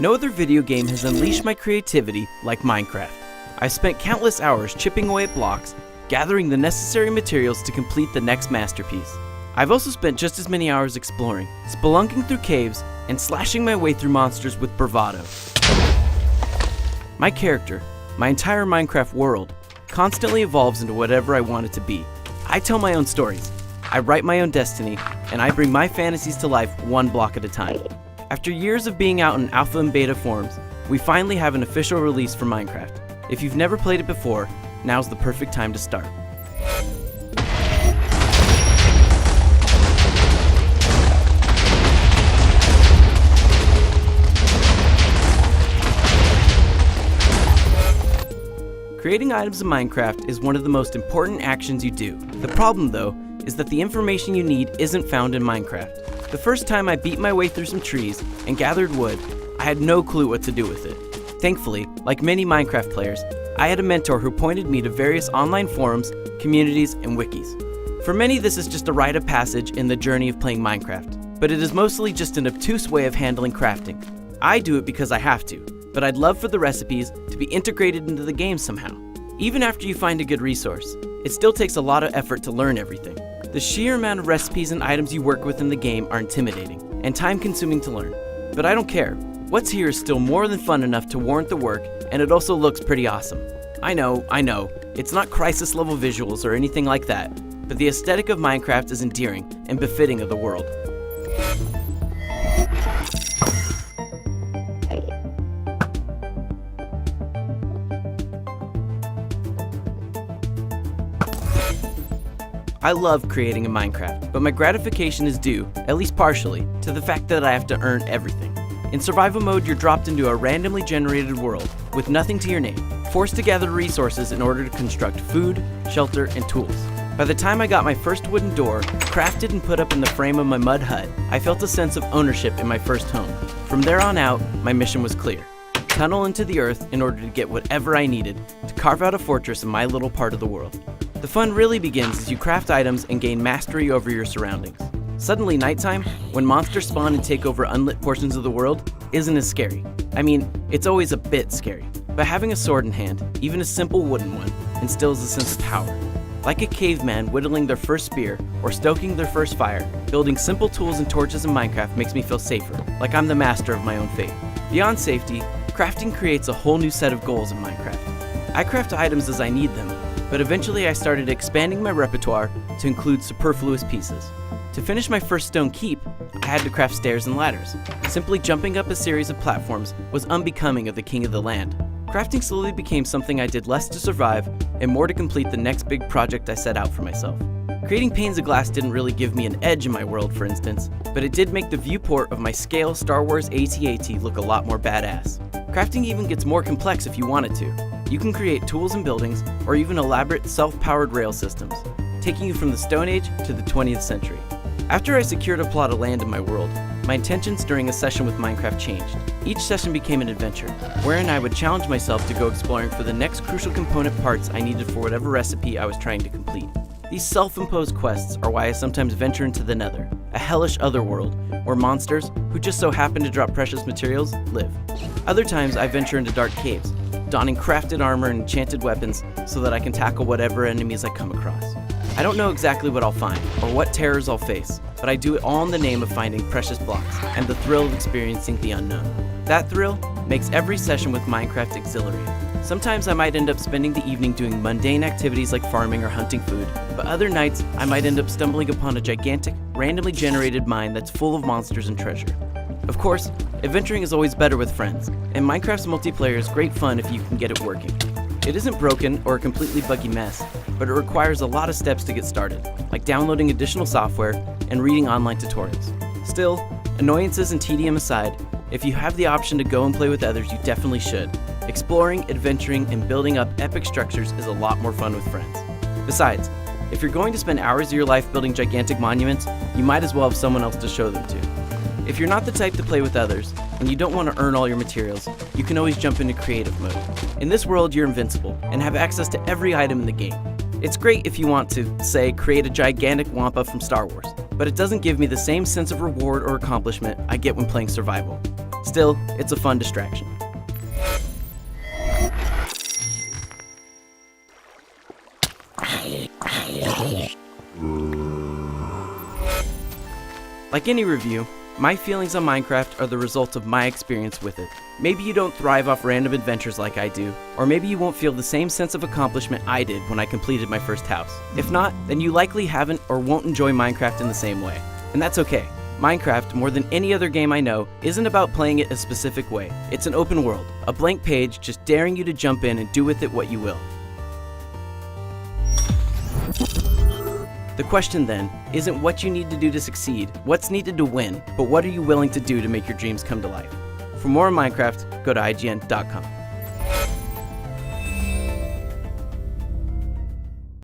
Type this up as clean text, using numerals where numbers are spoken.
No other video game has unleashed my creativity like Minecraft. I've spent countless hours chipping away at blocks, gathering the necessary materials to complete the next masterpiece. I've also spent just as many hours exploring, spelunking through caves, and slashing my way through monsters with bravado. My character, my entire Minecraft world, constantly evolves into whatever I want it to be. I tell my own stories, I write my own destiny, and I bring my fantasies to life one block at a time. After years of being out in alpha and beta forms, we finally have an official release for Minecraft. If you've never played it before, now's the perfect time to start. Creating items in Minecraft is one of the most important actions you do. The problem, though, is that the information you need isn't found in Minecraft. The first time I beat my way through some trees and gathered wood, I had no clue what to do with it. Thankfully, like many Minecraft players, I had a mentor who pointed me to various online forums, communities, and wikis. For many, this is just a rite of passage in the journey of playing Minecraft, but it is mostly just an obtuse way of handling crafting. I do it because I have to, but I'd love for the recipes to be integrated into the game somehow. Even after you find a good resource, it still takes a lot of effort to learn everything. The sheer amount of recipes and items you work with in the game are intimidating, and time-consuming to learn. But I don't care. What's here is still more than fun enough to warrant the work, and it also looks pretty awesome. I know, it's not Crisis-level visuals or anything like that, but the aesthetic of Minecraft is endearing and befitting of the world. I love creating in Minecraft, but my gratification is due, at least partially, to the fact that I have to earn everything. In survival mode, you're dropped into a randomly generated world with nothing to your name, forced to gather resources in order to construct food, shelter, and tools. By the time I got my first wooden door, crafted and put up in the frame of my mud hut, I felt a sense of ownership in my first home. From there on out, my mission was clear. Tunnel into the earth in order to get whatever I needed to carve out a fortress in my little part of the world. The fun really begins as you craft items and gain mastery over your surroundings. Suddenly nighttime, when monsters spawn and take over unlit portions of the world, isn't as scary. I mean, it's always a bit scary, but having a sword in hand, even a simple wooden one, instills a sense of power. Like a caveman whittling their first spear or stoking their first fire, building simple tools and torches in Minecraft makes me feel safer, like I'm the master of my own fate. Beyond safety, crafting creates a whole new set of goals in Minecraft. I craft items as I need them, but eventually I started expanding my repertoire to include superfluous pieces. To finish my first stone keep, I had to craft stairs and ladders. Simply jumping up a series of platforms was unbecoming of the king of the land. Crafting slowly became something I did less to survive and more to complete the next big project I set out for myself. Creating panes of glass didn't really give me an edge in my world, for instance, but it did make the viewport of my scale Star Wars AT-AT look a lot more badass. Crafting even gets more complex if you wanted to. You can create tools and buildings, or even elaborate self-powered rail systems, taking you from the Stone Age to the 20th century. After I secured a plot of land in my world, my intentions during a session with Minecraft changed. Each session became an adventure, wherein I would challenge myself to go exploring for the next crucial component parts I needed for whatever recipe I was trying to complete. These self-imposed quests are why I sometimes venture into the Nether, a hellish otherworld, where monsters, who just so happen to drop precious materials, live. Other times I venture into dark caves, donning crafted armor and enchanted weapons so that I can tackle whatever enemies I come across. I don't know exactly what I'll find, or what terrors I'll face, but I do it all in the name of finding precious blocks, and the thrill of experiencing the unknown. That thrill makes every session with Minecraft exhilarating. Sometimes I might end up spending the evening doing mundane activities like farming or hunting food, but other nights I might end up stumbling upon a gigantic, randomly generated mine that's full of monsters and treasure. Of course, adventuring is always better with friends, and Minecraft's multiplayer is great fun if you can get it working. It isn't broken or a completely buggy mess, but it requires a lot of steps to get started, like downloading additional software and reading online tutorials. Still, annoyances and tedium aside, if you have the option to go and play with others, you definitely should. Exploring, adventuring, and building up epic structures is a lot more fun with friends. Besides, if you're going to spend hours of your life building gigantic monuments, you might as well have someone else to show them to. If you're not the type to play with others, and you don't want to earn all your materials, you can always jump into creative mode. In this world, you're invincible, and have access to every item in the game. It's great if you want to, say, create a gigantic Wampa from Star Wars, but it doesn't give me the same sense of reward or accomplishment I get when playing survival. Still, it's a fun distraction. Like any review, my feelings on Minecraft are the result of my experience with it. Maybe you don't thrive off random adventures like I do, or maybe you won't feel the same sense of accomplishment I did when I completed my first house. If not, then you likely haven't or won't enjoy Minecraft in the same way. And that's okay. Minecraft, more than any other game I know, isn't about playing it a specific way. It's an open world, a blank page just daring you to jump in and do with it what you will. The question then isn't what you need to do to succeed, what's needed to win, but what are you willing to do to make your dreams come to life? For more on Minecraft, go to IGN.com.